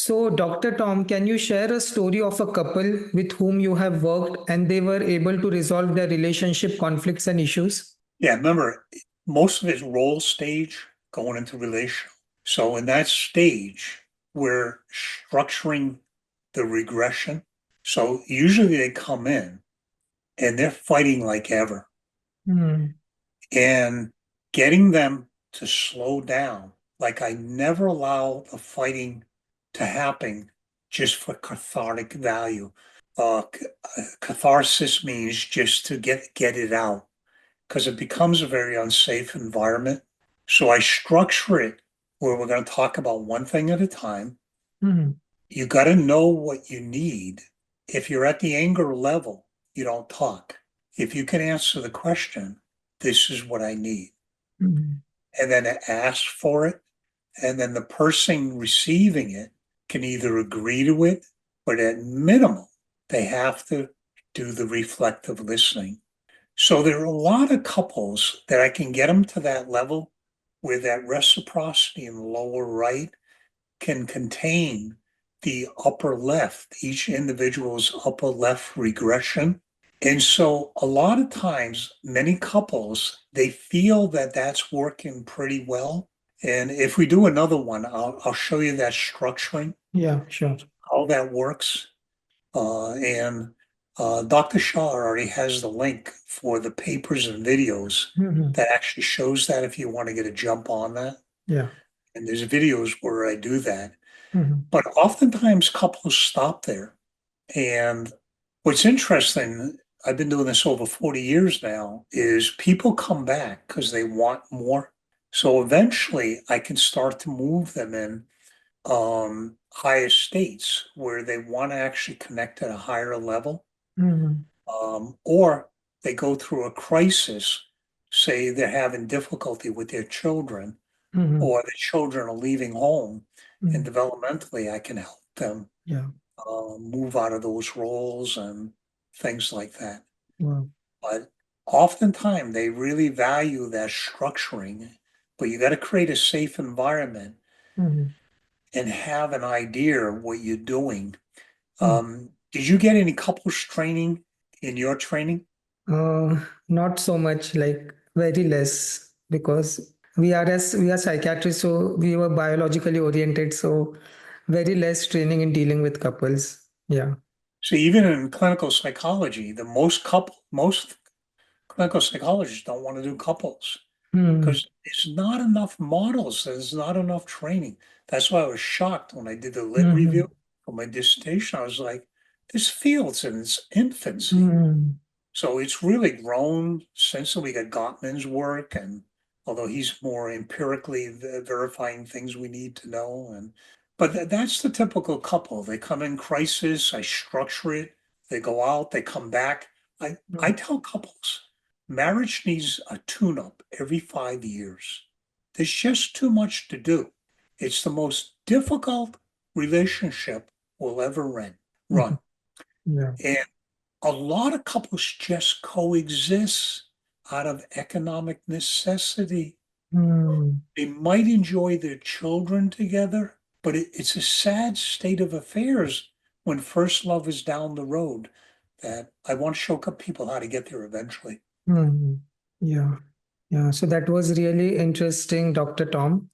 So, Dr. Tom, can you share a story of a couple with whom you have worked and they were able to resolve their relationship conflicts and issues? Yeah, remember, most of it's role stage going into relation. So in that stage, we're structuring the regression. So usually they come in and they're fighting like ever. Hmm. And getting them to slow down, like I never allow the fighting to happen just for cathartic value. Catharsis means just to get it out because it becomes a very unsafe environment. So I structure it where we're going to talk about one thing at a time. Hmm. You got to know what you need. If you're at the anger level, you don't talk. If you can answer the question, this is what I need, Hmm. and then ask for it, and then the person receiving it can either agree to it, but at minimum, they have to do the reflective listening. So there are a lot of couples that I can get them to that level where that reciprocity in the lower right can contain the upper left, each individual's upper left regression. And so a lot of times, many couples, they feel that that's working pretty well. And if we do another one, I'll show you that structuring, Yeah, sure. how that works. And Dr. Shah already has the link for the papers and videos Hmm. that actually shows that if you want to get a jump on that. Yeah. And there's videos where I do that. Hmm. But oftentimes couples stop there. And what's interesting, I've been doing this over 40 years now, is people come back because they want more. So eventually I can start to move them in higher states where they want to actually connect at a higher level. Hmm. Or they go through a crisis, say they're having difficulty with their children, Hmm. or the children are leaving home, and Hmm. developmentally, I can help them Yeah. move out of those roles and things like that. Wow. But oftentimes, they really value that structuring, but you got to create a safe environment Hmm. and have an idea of what you're doing. Hmm. Did you get any couples training in your training? Not so much, like very less, because we are psychiatrists, so we were biologically oriented, so very less training in dealing with couples. Yeah. So even in clinical psychology, most clinical psychologists don't want to do couples Hmm. because there's not enough models, there's not enough training. That's why I was shocked when I did the lit review Hmm. for my dissertation. I was like, this field's in its infancy. Hmm. So it's really grown since we got Gottman's work, and although he's more empirically verifying things we need to know, and but that's the typical couple. They come in crisis, I structure it, they go out, they come back. I tell couples, marriage needs a tune-up every 5 years. There's just too much to do. It's the most difficult relationship we'll ever run. Yeah. And a lot of couples just coexist out of economic necessity. Hmm. They might enjoy their children together, but it's a sad state of affairs when first love is down the road that I want to show people how to get there eventually. Hmm. Yeah. Yeah. So that was really interesting, Dr. Tom.